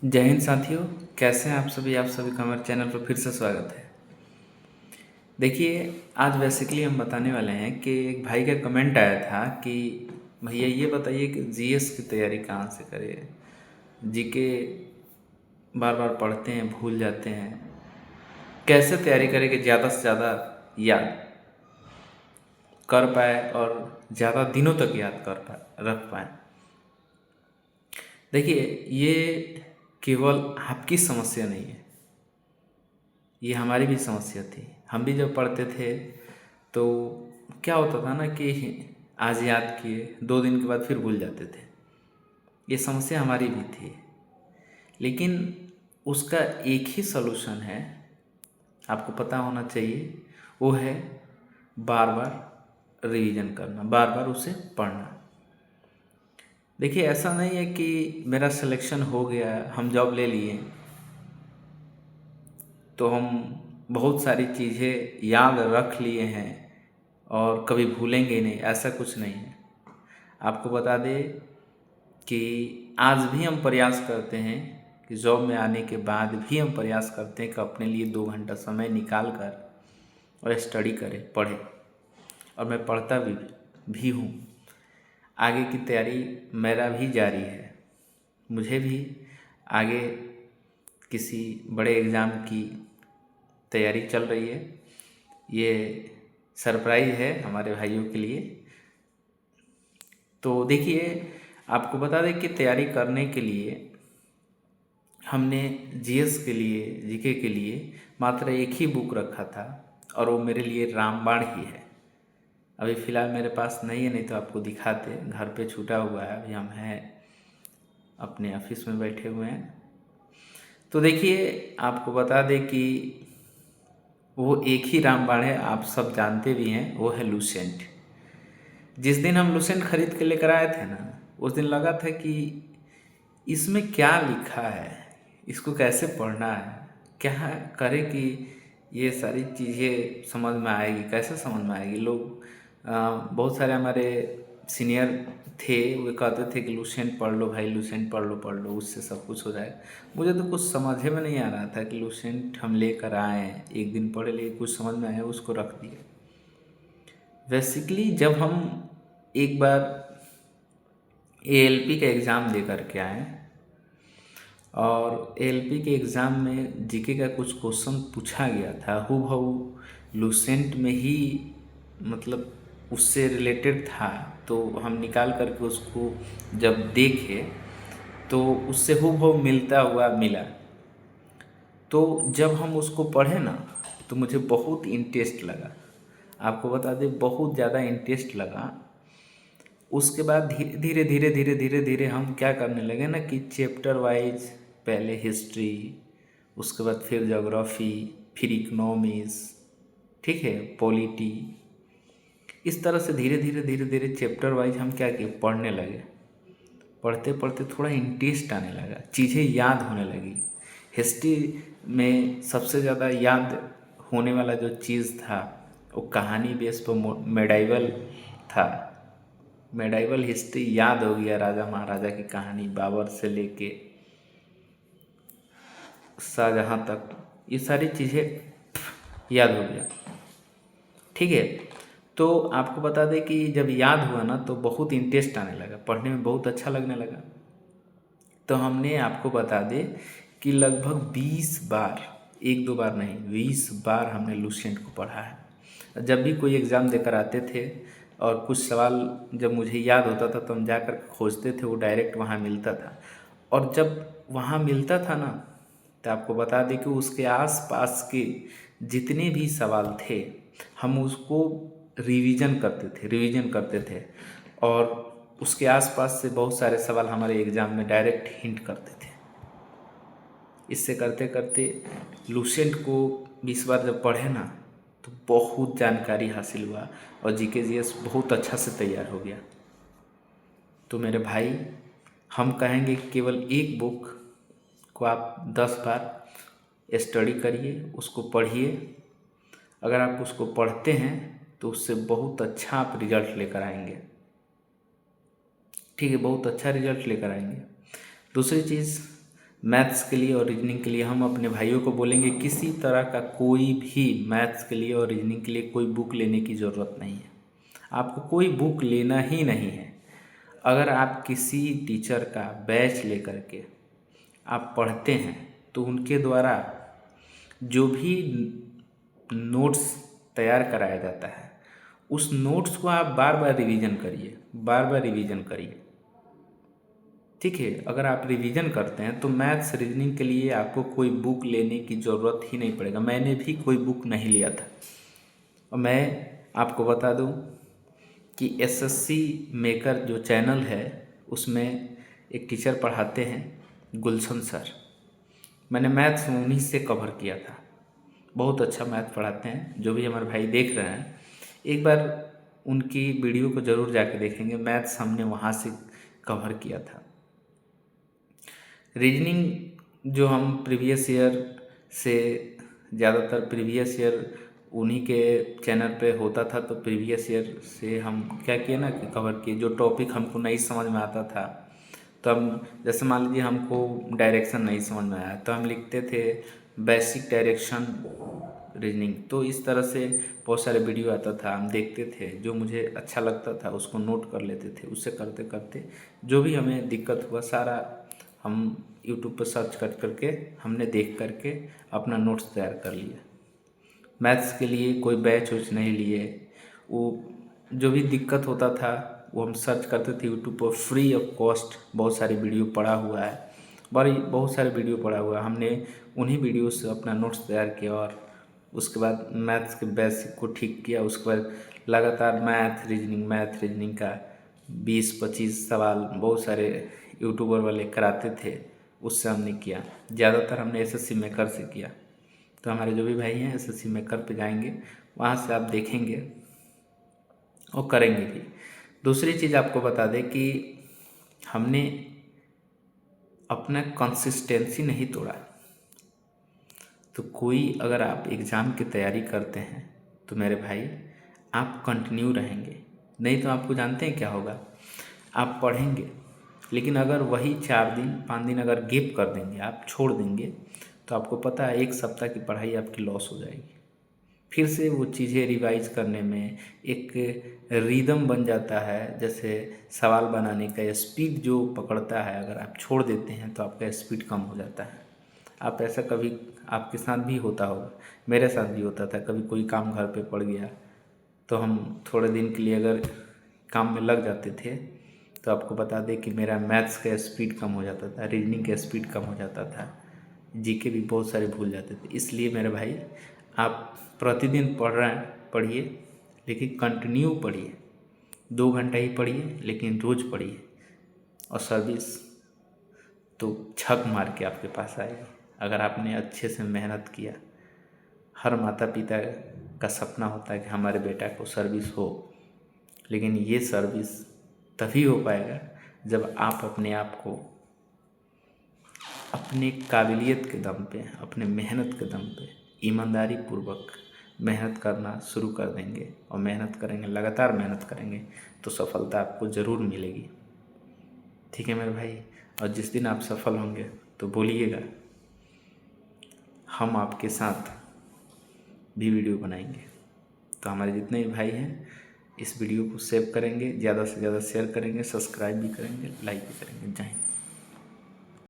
जय हिंद साथियों। कैसे हैं आप सभी का हमारे चैनल पर फिर से स्वागत है। देखिए, आज बेसिकली हम बताने वाले हैं कि एक भाई का कमेंट आया था कि भैया ये बताइए कि जीएस की तैयारी कहाँ से करें। जीके बार बार पढ़ते हैं, भूल जाते हैं। कैसे तैयारी करें कि ज़्यादा से ज़्यादा याद कर पाए और ज़्यादा दिनों तक याद कर पाए, रख पाए। देखिए, ये केवल आपकी समस्या नहीं है, ये हमारी भी समस्या थी। हम भी जब पढ़ते थे तो क्या होता था ना कि आज याद किए, 2 दिन के बाद फिर भूल जाते थे। ये समस्या हमारी भी थी, लेकिन उसका एक ही सलूशन है, आपको पता होना चाहिए। वो है बार बार रिवीजन करना, बार बार उसे पढ़ना। देखिए, ऐसा नहीं है कि मेरा सिलेक्शन हो गया, हम जॉब ले लिए तो हम बहुत सारी चीज़ें याद रख लिए हैं और कभी भूलेंगे ही नहीं, ऐसा कुछ नहीं है। आपको बता दें कि आज भी हम प्रयास करते हैं कि जॉब में आने के बाद भी हम प्रयास करते हैं कि अपने लिए 2 घंटा समय निकाल कर और स्टडी करें, पढ़ें। और मैं पढ़ता भी हूँ। आगे की तैयारी मेरा भी जारी है। मुझे भी आगे किसी बड़े एग्ज़ाम की तैयारी चल रही है। ये सरप्राइज़ है हमारे भाइयों के लिए। तो देखिए, आपको बता दें कि तैयारी करने के लिए हमने जीएस के लिए, जीके के लिए मात्र एक ही बुक रखा था और वो मेरे लिए रामबाण ही है। अभी फ़िलहाल मेरे पास नहीं है, नहीं तो आपको दिखाते। घर पे छूटा हुआ है, अभी हम हैं अपने ऑफिस में बैठे हुए हैं। तो देखिए, आपको बता दें कि वो एक ही रामबाण है, आप सब जानते भी हैं, वो है लूसेंट। जिस दिन हम लूसेंट खरीद के लेकर आए थे ना, उस दिन लगा था कि इसमें क्या लिखा है, इसको कैसे पढ़ना है, क्या करें कि ये सारी चीज़ें समझ में आएगी, कैसे समझ में आएगी। लोग बहुत सारे हमारे सीनियर थे, वे कहते थे कि लूसेंट पढ़ लो भाई, लूसेंट पढ़ लो, उससे सब कुछ हो जाए। मुझे तो कुछ समझ में नहीं आ रहा था कि लूसेंट हम लेकर आए, एक दिन पढ़े, लेकिन कुछ समझ में आया, उसको रख दिया। बेसिकली जब हम एक बार एएलपी का एग्ज़ाम दे कर के आए और एएलपी के एग्ज़ाम में जीके का कुछ क्वेश्चन पूछा गया था, हूबहू लूसेंट में ही, मतलब उससे रिलेटेड था। तो हम निकाल करके उसको जब देखे तो उससे हूबहू मिलता हुआ मिला। तो जब हम उसको पढ़े ना, तो मुझे बहुत इंटरेस्ट लगा। आपको बता दें, बहुत ज़्यादा इंटरेस्ट लगा। उसके बाद धीरे धीरे धीरे धीरे धीरे धीरे हम क्या करने लगे ना कि चैप्टर वाइज, पहले हिस्ट्री, उसके बाद फिर ज्योग्राफी, फिर इकोनॉमिक्स, ठीक है, पॉलिटी, इस तरह से धीरे धीरे धीरे धीरे चैप्टर वाइज हम क्या किए, पढ़ने लगे। पढ़ते पढ़ते थोड़ा इंटरेस्ट आने लगा, चीज़ें याद होने लगी। हिस्ट्री में सबसे ज़्यादा याद होने वाला जो चीज़ था, वो कहानी बेस पर मेडाइवल था। मेडाइवल हिस्ट्री याद हो गया, राजा महाराजा की कहानी, बाबर से लेके शाहजहाँ तक, ये सारी चीज़ें याद हो गया, ठीक है। तो आपको बता दें कि जब याद हुआ ना, तो बहुत इंटरेस्ट आने लगा, पढ़ने में बहुत अच्छा लगने लगा। तो हमने, आपको बता दें कि लगभग 20 बार, एक दो बार नहीं, 20 बार हमने लूसेंट को पढ़ा है। जब भी कोई एग्ज़ाम देकर आते थे और कुछ सवाल जब मुझे याद होता था तो हम जाकर खोजते थे, वो डायरेक्ट वहाँ मिलता था। और जब वहाँ मिलता था ना, तो आपको बता दें कि उसके आस-पास के जितने भी सवाल थे, हम उसको रिवीजन करते थे। और उसके आसपास से बहुत सारे सवाल हमारे एग्ज़ाम में डायरेक्ट हिंट करते थे। इससे करते करते लूसेंट को 20 बार जब पढ़े ना, तो बहुत जानकारी हासिल हुआ और जीके जीएस बहुत अच्छा से तैयार हो गया। तो मेरे भाई, हम कहेंगे कि केवल एक बुक को आप 10 बार स्टडी करिए, उसको पढ़िए। अगर आप उसको पढ़ते हैं तो उससे बहुत अच्छा आप रिजल्ट लेकर आएंगे, ठीक है, बहुत अच्छा रिजल्ट लेकर आएंगे। दूसरी चीज़, मैथ्स के लिए और रीजनिंग के लिए हम अपने भाइयों को बोलेंगे किसी तरह का कोई भी मैथ्स के लिए और रीजनिंग के लिए कोई बुक लेने की ज़रूरत नहीं है। आपको कोई बुक लेना ही नहीं है। अगर आप किसी टीचर का बैच लेकर के आप पढ़ते हैं तो उनके द्वारा जो भी नोट्स तैयार कराया जाता है उस नोट्स को आप बार बार रिवीजन करिए, बार बार रिवीजन करिए। ठीक है, अगर आप रिवीजन करते हैं तो मैथ्स रीजनिंग के लिए आपको कोई बुक लेने की ज़रूरत ही नहीं पड़ेगा। मैंने भी कोई बुक नहीं लिया था। और मैं आपको बता दूं कि एसएससी मेकर जो चैनल है उसमें एक टीचर पढ़ाते हैं, गुलशन सर। मैंने मैथ्स उन्हीं से कवर किया था। बहुत अच्छा मैथ पढ़ाते हैं। जो भी हमारे भाई देख रहे हैं एक बार उनकी वीडियो को ज़रूर जाके देखेंगे। मैथ्स हमने वहाँ से कवर किया था। रीजनिंग जो हम प्रीवियस ईयर से ज़्यादातर प्रीवियस ईयर उन्हीं के चैनल पे होता था, तो प्रीवियस ईयर से हम क्या किए ना कि कवर किए। जो टॉपिक हमको नहीं समझ में आता था तो हम, जैसे मान लीजिए हमको डायरेक्शन नहीं समझ में आया तो हम लिखते थे बेसिक डायरेक्शन रीजनिंग। तो इस तरह से बहुत सारे वीडियो आता था, हम देखते थे। जो मुझे अच्छा लगता था उसको नोट कर लेते थे। उससे करते करते जो भी हमें दिक्कत हुआ सारा हम यूट्यूब पर सर्च कर करके हमने देख करके अपना नोट्स तैयार कर लिया। मैथ्स के लिए कोई बैच वैच नहीं लिए। वो जो भी दिक्कत होता था वो हम सर्च करते थे यूट्यूब पर, फ्री ऑफ कॉस्ट बहुत सारी वीडियो पड़ा हुआ है। बहुत सारे वीडियो पड़ा हुआ है। हमने उन्हीं वीडियो से अपना नोट्स तैयार किया और उसके बाद मैथ्स के बेसिक को ठीक किया। उसके बाद लगातार मैथ रीजनिंग का 20-25 सवाल बहुत सारे यूट्यूबर वाले कराते थे, उससे हमने किया। ज़्यादातर हमने एसएससी मेकर से किया। तो हमारे जो भी भाई हैं एसएससी मेकर पे जाएंगे, वहाँ से आप देखेंगे और करेंगे भी। दूसरी चीज़ आपको बता दें कि हमने अपना कंसिस्टेंसी नहीं तोड़ा। तो कोई अगर आप एग्ज़ाम की तैयारी करते हैं तो मेरे भाई आप कंटिन्यू रहेंगे। नहीं तो आपको जानते हैं क्या होगा, आप पढ़ेंगे लेकिन अगर वही 4 दिन 5 दिन अगर गैप कर देंगे, आप छोड़ देंगे, तो आपको पता है 1 सप्ताह की पढ़ाई आपकी लॉस हो जाएगी। फिर से वो चीज़ें रिवाइज करने में एक रिदम बन जाता है। जैसे सवाल बनाने का स्पीड जो पकड़ता है, अगर आप छोड़ देते हैं तो आपका स्पीड कम हो जाता है। आप ऐसा कभी आपके साथ भी होता होगा, मेरे साथ भी होता था। कभी कोई काम घर पे पड़ गया तो हम थोड़े दिन के लिए अगर काम में लग जाते थे तो आपको बता दें कि मेरा मैथ्स का स्पीड कम हो जाता था, रीजनिंग का स्पीड कम हो जाता था, जीके भी बहुत सारे भूल जाते थे। इसलिए मेरे भाई आप प्रतिदिन पढ़ रहे हैं, पढ़िए, लेकिन कंटिन्यू पढ़िए। 2 घंटा ही पढ़िए लेकिन रोज़ पढ़िए और सर्विस तो छक मार के आपके पास आएगी अगर आपने अच्छे से मेहनत किया। हर माता पिता का सपना होता है कि हमारे बेटा को सर्विस हो, लेकिन ये सर्विस तभी हो पाएगा जब आप अपने आप को अपने काबिलियत के दम पे, अपने मेहनत के दम पे ईमानदारी पूर्वक मेहनत करना शुरू कर देंगे। और मेहनत करेंगे, लगातार मेहनत करेंगे तो सफलता आपको ज़रूर मिलेगी। ठीक है मेरे भाई, और जिस दिन आप सफल होंगे तो बोलिएगा, हम आपके साथ भी वीडियो बनाएंगे। तो हमारे जितने भी भाई हैं इस वीडियो को सेव करेंगे, ज़्यादा से ज़्यादा शेयर करेंगे, सब्सक्राइब भी करेंगे, लाइक भी करेंगे। जय हिंद।